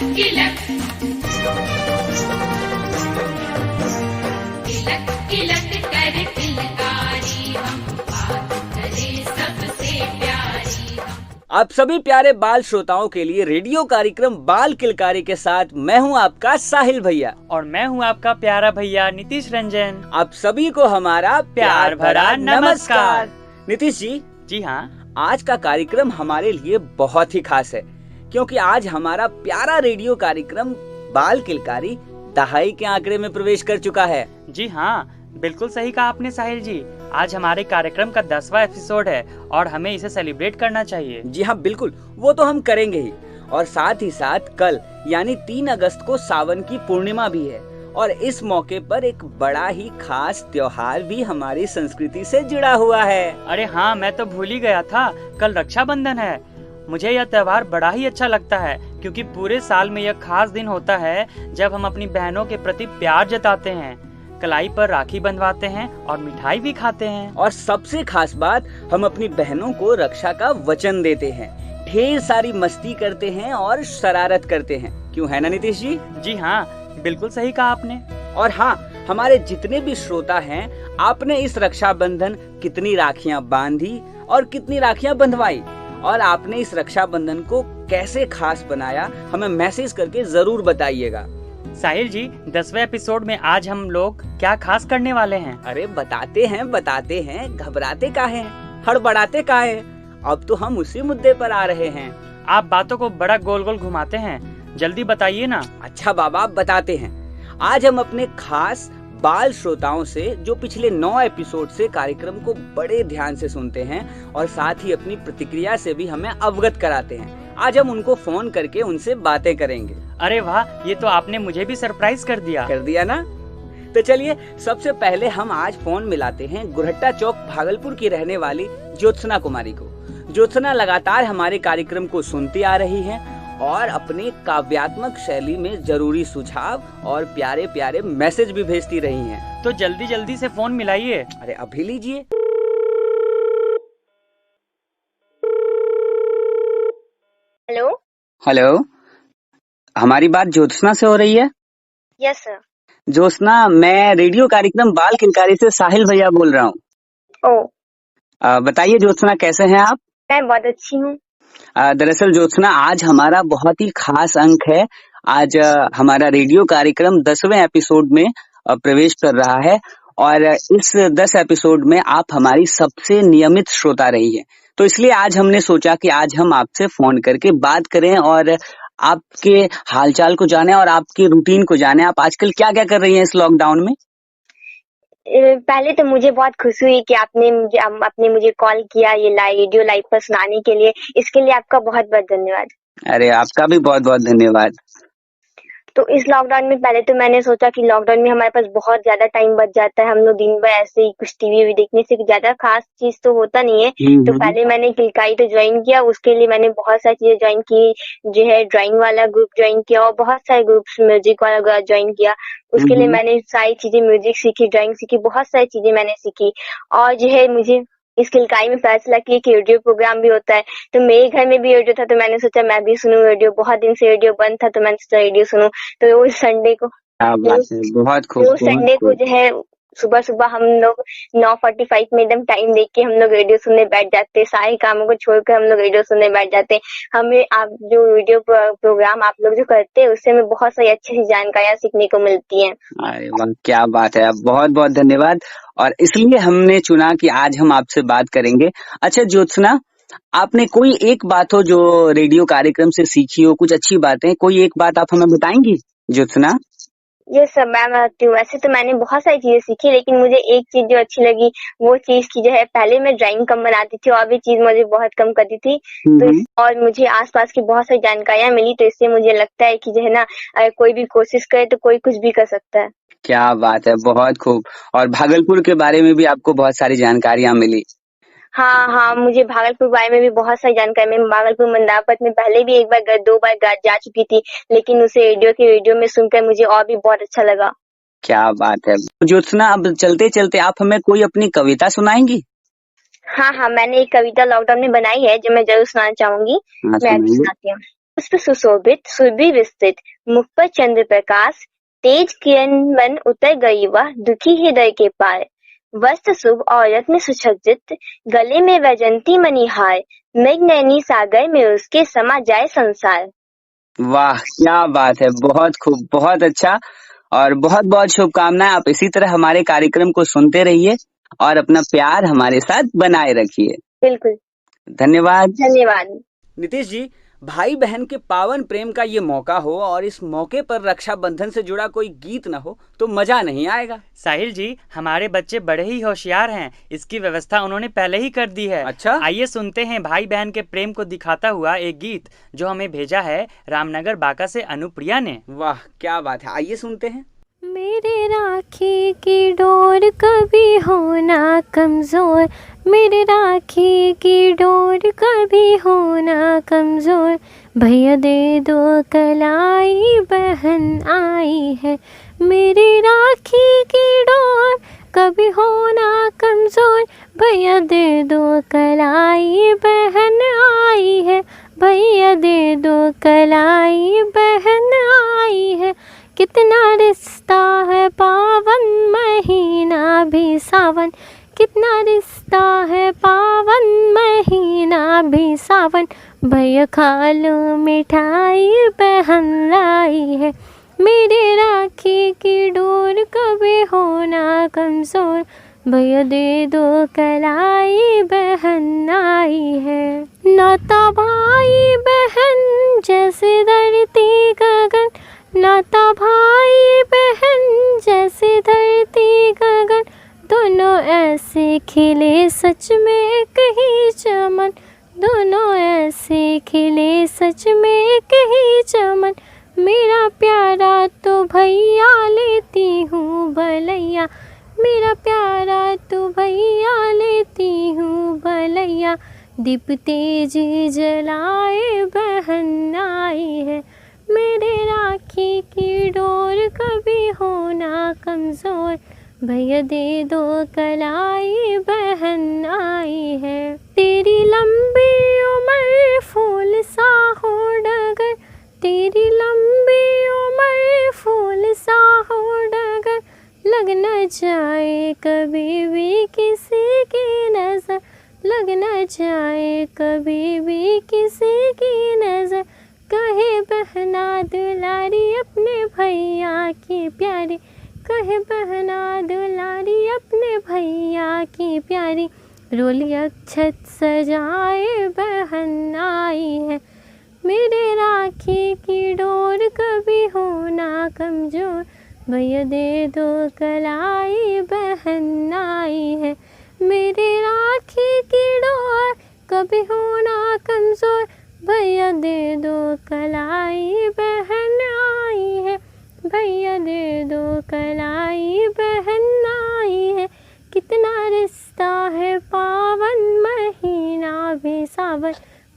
किलक किलक किलक कर किलकारी हम, बात करे सबसे प्यारी हम। आप सभी प्यारे बाल श्रोताओं के लिए रेडियो कार्यक्रम बाल किलकारी के साथ मैं हूं आपका साहिल भैया और मैं हूं आपका प्यारा भैया नीतीश रंजन। आप सभी को हमारा प्यार भरा नमस्कार। नीतीश जी, जी हाँ, आज का कार्यक्रम हमारे लिए बहुत ही खास है क्योंकि आज हमारा प्यारा रेडियो कार्यक्रम बाल किलकारी दहाई के आंकड़े में प्रवेश कर चुका है। जी हाँ, बिल्कुल सही कहा आपने साहिल जी। आज हमारे कार्यक्रम का 10वां एपिसोड है और हमें इसे सेलिब्रेट करना चाहिए। जी हाँ बिल्कुल, वो तो हम करेंगे ही। और साथ ही साथ कल यानी 3 अगस्त को सावन की पूर्णिमा भी है और इस मौके पर एक बड़ा ही खास त्योहार भी हमारी संस्कृति से जुड़ा हुआ है। अरे हाँ, मैं तो भूल ही गया था, कल रक्षाबंधन है। मुझे यह त्योहार बड़ा ही अच्छा लगता है क्योंकि पूरे साल में यह खास दिन होता है जब हम अपनी बहनों के प्रति प्यार जताते हैं, कलाई पर राखी बंधवाते हैं और मिठाई भी खाते हैं। और सबसे खास बात, हम अपनी बहनों को रक्षा का वचन देते हैं, ढेर सारी मस्ती करते हैं और शरारत करते हैं। क्यों है ना नीतीश जी? जी हाँ, बिल्कुल सही कहा आपने। और हाँ, हमारे जितने भी श्रोता हैं, आपने इस रक्षाबंधन कितनी राखियां बांधी और कितनी राखियां बंधवाई और आपने इस रक्षाबंधन को कैसे खास बनाया, हमें मैसेज करके जरूर बताइएगा। साहिल जी, 10वें एपिसोड में आज हम लोग क्या खास करने वाले हैं? अरे बताते हैं, घबराते काहे हैं, हड़बड़ाते काहे हैं? अब तो हम उसी मुद्दे पर आ रहे हैं। आप बातों को बड़ा गोल गोल घुमाते हैं, जल्दी बताइए ना। अच्छा बाबा, बताते हैं। आज हम अपने खास बाल श्रोताओं से जो पिछले 9 एपिसोड से कार्यक्रम को बड़े ध्यान से सुनते हैं और साथ ही अपनी प्रतिक्रिया से भी हमें अवगत कराते हैं, आज हम उनको फोन करके उनसे बातें करेंगे। अरे वाह, ये तो आपने मुझे भी सरप्राइज कर दिया ना। तो चलिए सबसे पहले हम आज फोन मिलाते हैं गुरहट्टा चौक भागलपुर की रहने वाली ज्योत्सना कुमारी को। ज्योत्सना लगातार हमारे कार्यक्रम को सुनती आ रही हैं और अपने काव्यात्मक शैली में जरूरी सुझाव और प्यारे प्यारे मैसेज भी भेजती रही हैं। तो जल्दी जल्दी से फोन मिलाइए। अरे अभी लीजिए। हेलो। हेलो, हमारी बात ज्योत्सना से हो रही है? Yes sir. ज्योत्सना, मैं रेडियो कार्यक्रम बाल किलकारी से साहिल भैया बोल रहा हूँ। ओ, बताइए ज्योत्सना, कैसे हैं आप? मैं बहुत अच्छी हूँ। दरअसल ज्योत्सना, आज हमारा बहुत ही खास अंक है। आज हमारा रेडियो कार्यक्रम 10वें एपिसोड में प्रवेश कर रहा है और इस 10 एपिसोड में आप हमारी सबसे नियमित श्रोता रही है। तो इसलिए आज हमने सोचा कि आज हम आपसे फोन करके बात करें और आपके हालचाल को जाने और आपकी रूटीन को जाने। आप आजकल क्या क्या कर रही हैं इस लॉकडाउन में? पहले तो मुझे बहुत खुशी हुई कि आपने मुझे कॉल किया ये रेडियो लाइव पर सुनाने के लिए। इसके लिए आपका बहुत बहुत धन्यवाद। अरे आपका भी बहुत बहुत धन्यवाद। तो इस लॉकडाउन में पहले तो मैंने सोचा कि लॉकडाउन में हमारे पास बहुत ज्यादा टाइम बच जाता है, हम लोग दिन भर ऐसे ही कुछ टीवी देखने से ज्यादा खास चीज तो होता नहीं है। तो पहले मैंने किलकारी तो ज्वाइन किया, उसके लिए मैंने बहुत सारी चीजें ज्वाइन की, जो है ड्राइंग वाला ग्रुप ज्वाइन किया और बहुत सारे ग्रुप्स म्यूजिक वाला ज्वाइन किया। उसके लिए मैंने सारी चीजें म्यूजिक सीखी, ड्राइंग सीखी, बहुत सारी चीजें मैंने सीखी। और जो है मुझे इस किलकारी में फैसला किया कि रेडियो प्रोग्राम भी होता है, तो मेरे घर में भी रेडियो था तो मैंने सोचा मैं भी सुनूं रेडियो। बहुत दिन से रेडियो बंद था तो मैंने सोचा रेडियो सुनूं। तो रोज संडे को बहुत खूब, रोज संडे को जो है सुबह सुबह हम लोग 9:45 में एकदम टाइम देख के हम लोग रेडियो सुनने बैठ जाते हैं। सारे कामों को छोड़कर हम लोग रेडियो सुनने बैठ जाते हैं। हमें आप जो रेडियो प्रोग्राम आप लोग जो करते हैं उससे हमें बहुत सारी अच्छी जानकारियां सीखने को मिलती हैं। अरे वाह, क्या बात है। बहुत बहुत धन्यवाद। और इसलिए हमने चुना कि आज हम आपसे बात करेंगे। अच्छा ज्योत्सना, आपने कोई एक बात हो जो रेडियो कार्यक्रम से सीखी हो, कुछ अच्छी बातें, कोई एक बात आप हमें बताएंगी ज्योत्सना? ये सब मैं बताती हूँ। वैसे तो मैंने बहुत सारी चीजें सीखी, लेकिन मुझे एक चीज जो अच्छी लगी वो चीज की जो है, पहले मैं ड्राइंग कम बनाती थी और भी चीज मुझे बहुत कम करती थी। तो और मुझे आसपास की बहुत सारी जानकारियां मिली, तो इससे मुझे लगता है कि जो है ना, कोई भी कोशिश करे तो कोई कुछ भी कर सकता है। क्या बात है, बहुत खूब। और भागलपुर के बारे में भी आपको बहुत सारी जानकारियां मिली? हाँ, मुझे भागलपुर बारे में भी बहुत सारी जानकारी। मैं भागलपुर मंदापत में पहले भी एक बार 2 बार जा चुकी थी, लेकिन उसे रेडियो में सुनकर मुझे और भी बहुत अच्छा लगा। क्या बात है। ज्योत्सना, अब चलते चलते आप हमें कोई अपनी कविता सुनाएंगी? हाँ, मैंने एक कविता लॉकडाउन में बनाई है जो मैं जरूर सुनाना चाहूंगी। मैं अभी सुनाती हूँ। पुष्प सुशोभित सुरभि विस्तृत, मुख पर चंद्र प्रकाश, तेज किरण मन उतर गई वह दुखी हृदय के पार। वस्त्र शुभ और रत्न सुसज्जित, गले में वैजंती मणिहार, मेघनैनी सागर में उसके समा जाए संसार। वाह, क्या बात है, बहुत खूब, बहुत अच्छा और बहुत बहुत शुभकामनाएं। आप इसी तरह हमारे कार्यक्रम को सुनते रहिए और अपना प्यार हमारे साथ बनाए रखिए। बिल्कुल, धन्यवाद। धन्यवाद। नीतीश जी, भाई बहन के पावन प्रेम का ये मौका हो और इस मौके पर रक्षाबंधन से जुड़ा कोई गीत ना हो तो मजा नहीं आएगा। साहिल जी, हमारे बच्चे बड़े ही होशियार हैं, इसकी व्यवस्था उन्होंने पहले ही कर दी है। अच्छा, आइए सुनते हैं भाई बहन के प्रेम को दिखाता हुआ एक गीत जो हमें भेजा है रामनगर बांका से अनुप्रिया ने। वाह, क्या बात है, आइए सुनते हैं। मेरे राखी की डोर कभी होना कमज़ोर, मेरे राखी की डोर कभी होना कमज़ोर, भैया दे दो कलाई बहन आई है। मेरी राखी की डोर कभी होना कमज़ोर, भैया दे दो कलाई बहन आई है, भैया दे दो कलाई बहन आई है। कितना रिश्ता है पावन महीना भी सावन, कितना रिश्ता है पावन महीना भी सावन, भैया खा लो मिठाई बहन लाई है। मेरे राखी की डोर कभी होना कमज़ोर, भैया दे दो कलाई बहन आई है। नाता भाई बहन जैसे धरती गगन, नाता भाई बहन जैसे धरती गगन, दोनों ऐसे खिले सच में कहीं चमन, दोनों ऐसे खिले सच में कहीं चमन। मेरा प्यारा तो भैया लेती हूँ भलैया, मेरा प्यारा तो भैया लेती हूँ भलैया, दीप तेज जलाए बहन आई है। मेरे राखी की डोर कभी होना कमज़ोर, भैया दे दो कलाई बहन आई है। तेरी लंबी उम्र फूल सा हो डगर, तेरी लंबी उम्र फूल सा हो डगर, लग न जाए कभी भी किसी की नज़र, लग न जाए कभी भी किसी की नज़र। कहे बहना दुलारी अपने भैया की प्यारी, कहे बहना दुलारी अपने भैया की प्यारी, रोली अक्षत सजाए बहन आई है। मेरे राखी की डोर कभी होना कमज़ोर, भैया दे दो कलाई बहन आई है। मेरे राखी की डोर कभी होना कमज़ोर, भैया दे दो कलाई बहन आई है, भैया दे दो कलाई बहन आई है। कितना रिश्ता है पावन महीना भी सावन,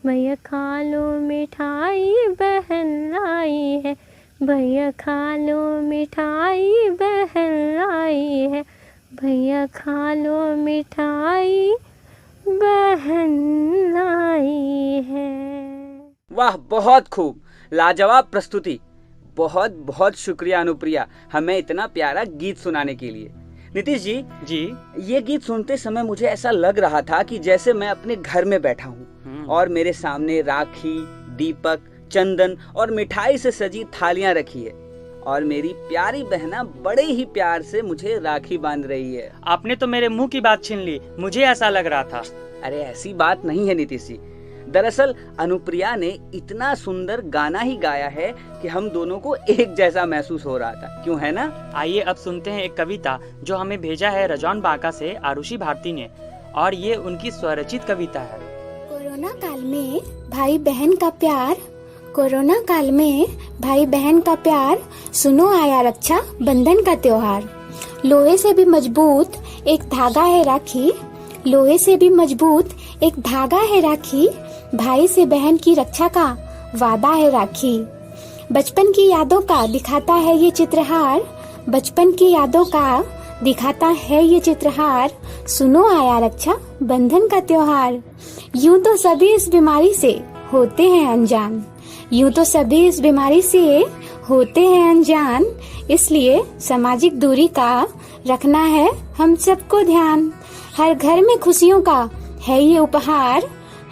भैया खा लो मिठाई बहन आई है, भैया खा लो मिठाई बहन आई है, भैया खा लो मिठाई बहन आई है। वाह, बहुत खूब, लाजवाब प्रस्तुति। बहुत बहुत शुक्रिया अनुप्रिया, हमें इतना प्यारा गीत सुनाने के लिए। नीतीश जी, ये गीत सुनते समय मुझे ऐसा लग रहा था कि जैसे मैं अपने घर में बैठा हूँ और मेरे सामने राखी, दीपक, चंदन और मिठाई से सजी थालियां रखी है और मेरी प्यारी बहना बड़े ही प्यार से मुझे राखी बांध रही है। आपने तो मेरे मुंह की बात छीन ली, मुझे ऐसा लग रहा था। अरे ऐसी बात नहीं है नीतीश जी, दरअसल अनुप्रिया ने इतना सुंदर गाना ही गाया है कि हम दोनों को एक जैसा महसूस हो रहा था, क्यों है ना? आइए अब सुनते हैं एक कविता जो हमें भेजा है रजौन बांका से आरुषि भारती ने, और ये उनकी स्वरचित कविता है। कोरोना काल में भाई बहन का प्यार, कोरोना काल में भाई बहन का प्यार, सुनो आया रक्षा बंधन का त्योहार। लोहे से भी मजबूत एक धागा है राखी, लोहे से भी मजबूत एक धागा है राखी, भाई से बहन की रक्षा का वादा है राखी। बचपन की यादों का दिखाता है ये चित्रहार, बचपन की यादों का दिखाता है ये चित्रहार, सुनो आया रक्षा बंधन का त्योहार। यूं तो सभी इस बीमारी से होते हैं अनजान, यूं तो सभी इस बीमारी से होते हैं अनजान, इसलिए सामाजिक दूरी का रखना है हम सबको ध्यान। हर घर में खुशियों का है ये उपहार,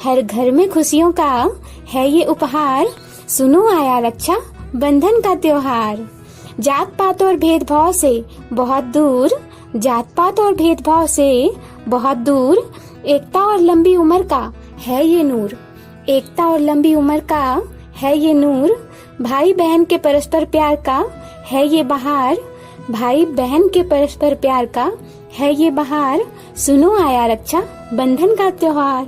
हर घर में खुशियों का है ये उपहार। सुनो आया रक्षा बंधन का त्योहार। जात पात और भेदभाव से बहुत दूर, जात पात और भेदभाव से बहुत दूर, एकता और लंबी उम्र का है ये नूर, एकता और लंबी उम्र का है ये नूर। भाई बहन के परस्पर प्यार का है ये बहार, भाई बहन के परस्पर प्यार का है ये बहार। सुनो आया रक्षा बंधन का त्योहार।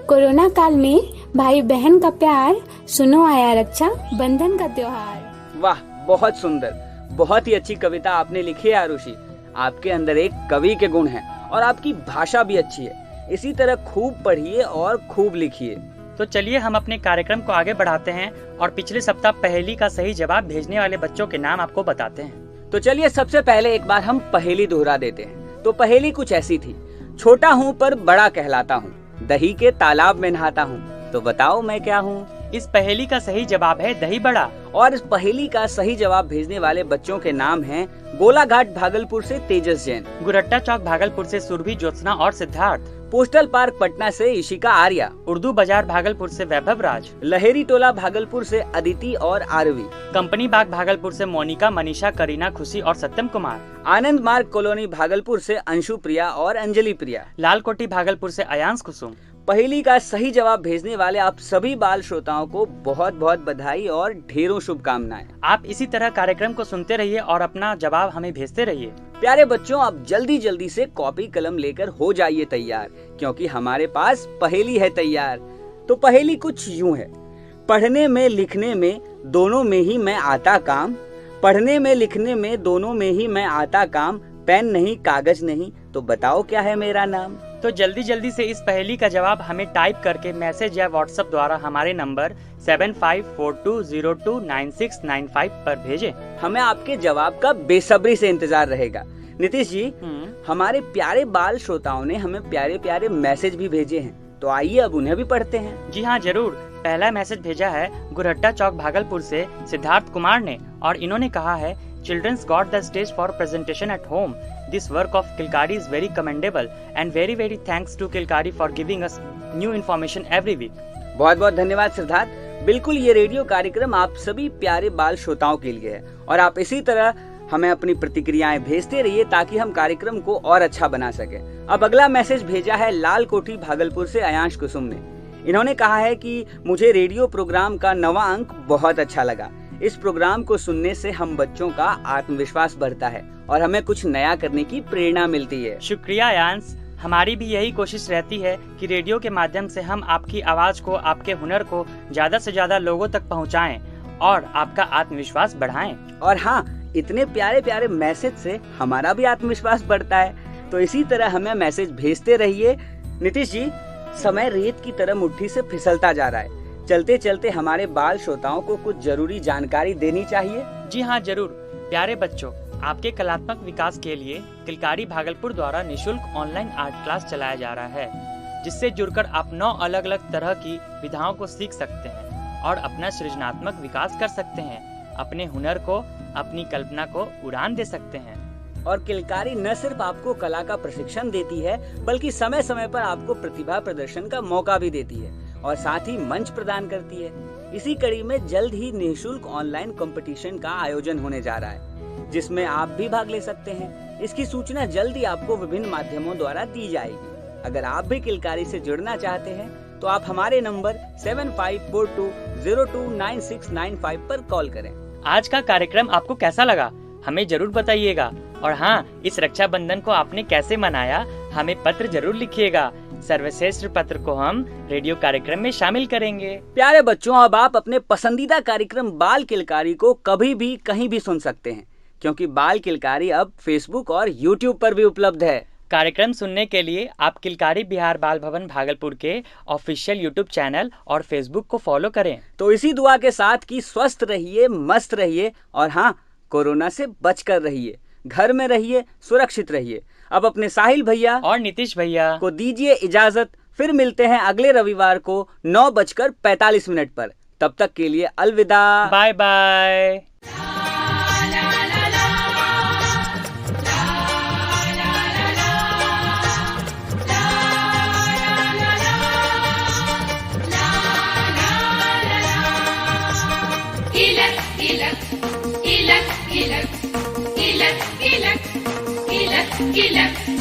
कोरोना काल में भाई बहन का प्यार, सुनो आया रक्षा बंधन का त्योहार। वाह, बहुत सुंदर, बहुत ही अच्छी कविता आपने लिखी है आरुषि। आपके अंदर एक कवि के गुण हैं और आपकी भाषा भी अच्छी है। इसी तरह खूब पढ़िए और खूब लिखिए। तो चलिए हम अपने कार्यक्रम को आगे बढ़ाते हैं और पिछले सप्ताह पहेली का सही जवाब भेजने वाले बच्चों के नाम आपको बताते हैं। तो चलिए सबसे पहले एक बार हम पहेली दोहरा देते हैं। तो पहेली कुछ ऐसी थी, छोटा हूँ पर बड़ा कहलाता हूँ, दही के तालाब में नहाता हूँ, तो बताओ मैं क्या हूँ। इस पहेली का सही जवाब है दही बड़ा। और इस पहेली का सही जवाब भेजने वाले बच्चों के नाम हैं गोलाघाट भागलपुर से तेजस जैन, गुरट्टा चौक भागलपुर से सुरभि ज्योत्सना और सिद्धार्थ, पोस्टल पार्क पटना से इशिका आर्या, उर्दू बाजार भागलपुर से वैभव राज, लहेरी टोला भागलपुर से अदिति और आरवी, कंपनी बाग भागलपुर से मोनिका, मनीषा, करीना, खुशी और सत्यम कुमार, आनंद मार्ग कॉलोनी भागलपुर से अंशु प्रिया और अंजलि प्रिया, लालकोटी भागलपुर से अयांश कुसुम। पहेली का सही जवाब भेजने वाले आप सभी बाल श्रोताओं को बहुत बहुत बधाई और ढेरों शुभकामनाएं। आप इसी तरह कार्यक्रम को सुनते रहिए और अपना जवाब हमें भेजते रहिए। प्यारे बच्चों, आप जल्दी जल्दी से कॉपी कलम लेकर हो जाइए तैयार, क्योंकि हमारे पास पहेली है तैयार। तो पहेली कुछ यूं है, पढ़ने में लिखने में दोनों में ही मैं आता काम, पढ़ने में लिखने में दोनों में ही मैं आता काम, पेन नहीं कागज नहीं, तो बताओ क्या है मेरा नाम। तो जल्दी जल्दी से इस पहेली का जवाब हमें टाइप करके मैसेज या व्हाट्सएप द्वारा हमारे नंबर 7542029695 पर भेजें। हमें आपके जवाब का बेसब्री से इंतजार रहेगा। नीतीश जी, हमारे प्यारे बाल श्रोताओं ने हमें प्यारे प्यारे मैसेज भी भेजे हैं, तो आइए अब उन्हें भी पढ़ते हैं। जी हाँ, जरूर। पहला मैसेज भेजा है गुरहट्टा चौक भागलपुर से सिद्धार्थ कुमार ने, और इन्होंने कहा है, Children's got the stage for presentation at home. This work of Kilkari is very commendable and very very thanks to Kilkari for giving us new information every week. बहुत बहुत धन्यवाद सिद्धार्थ। बिल्कुल, ये रेडियो कार्यक्रम आप सभी प्यारे बाल श्रोताओं के लिए है और आप इसी तरह हमें अपनी प्रतिक्रियाएं भेजते रहिए ताकि हम कार्यक्रम को और अच्छा बना सके। अब अगला मैसेज भेजा है लाल कोठी भागलपुर से अयांश कुसुम ने। इन्होंने कहा है कि मुझे रेडियो प्रोग्राम का 9वां अंक बहुत अच्छा लगा। इस प्रोग्राम को सुनने से हम बच्चों का आत्मविश्वास बढ़ता है और हमें कुछ नया करने की प्रेरणा मिलती है। शुक्रिया अयांश, हमारी भी यही कोशिश रहती है कि रेडियो के माध्यम से हम आपकी आवाज को, आपके हुनर को ज्यादा से ज्यादा लोगों तक पहुंचाएं और आपका आत्मविश्वास बढ़ाएं। और हाँ, इतने प्यारे प्यारे मैसेज से हमारा भी आत्मविश्वास बढ़ता है, तो इसी तरह हमें मैसेज भेजते रहिए। नीतीश जी, समय रेत की तरह मुट्ठी से फिसलता जा रहा है, चलते चलते हमारे बाल श्रोताओं को कुछ जरूरी जानकारी देनी चाहिए। जी हाँ, जरूर। प्यारे बच्चों, आपके कलात्मक विकास के लिए किलकारी भागलपुर द्वारा निशुल्क ऑनलाइन आर्ट क्लास चलाया जा रहा है, जिससे जुड़कर आप 9 अलग अलग तरह की विधाओं को सीख सकते हैं और अपना सृजनात्मक विकास कर सकते हैं, अपने हुनर को, अपनी कल्पना को उड़ान दे सकते हैं। और किलकारी न सिर्फ आपको कला का प्रशिक्षण देती है, बल्कि समय समय पर आपको प्रतिभा प्रदर्शन का मौका भी देती है और साथ ही मंच प्रदान करती है। इसी कड़ी में जल्द ही निःशुल्क ऑनलाइन कंपटीशन का आयोजन होने जा रहा है, जिसमें आप भी भाग ले सकते हैं। इसकी सूचना जल्द ही आपको विभिन्न माध्यमों द्वारा दी जाएगी। अगर आप भी किलकारी से जुड़ना चाहते हैं तो आप हमारे नंबर 7542029695 पर कॉल करें। आज का कार्यक्रम आपको कैसा लगा, हमें जरूर बताइएगा। और हाँ, इस रक्षाबंधन को आपने कैसे मनाया, हमें पत्र जरूर लिखिएगा। सर्वश्रेष्ठ पत्र को हम रेडियो कार्यक्रम में शामिल करेंगे। प्यारे बच्चों, अब आप अपने पसंदीदा कार्यक्रम बाल किलकारी को कभी भी कहीं भी सुन सकते हैं, क्योंकि बाल किलकारी अब फेसबुक और यूट्यूब पर भी उपलब्ध है। कार्यक्रम सुनने के लिए आप किलकारी बिहार बाल भवन भागलपुर के ऑफिशियल यूट्यूब चैनल और फेसबुक को फॉलो करें। तो इसी दुआ के साथ कि स्वस्थ रहिए, मस्त रहिए और हाँ, कोरोना से बचकर रहिए, घर में रहिए, सुरक्षित रहिए। अब अपने साहिल भैया और नीतीश भैया को दीजिए इजाजत। फिर मिलते हैं अगले रविवार को 9:45 पर। तब तक के लिए अलविदा। Bye bye. तिलक तिलक तिलक तिलक तिलक तिलक तिलक तिलक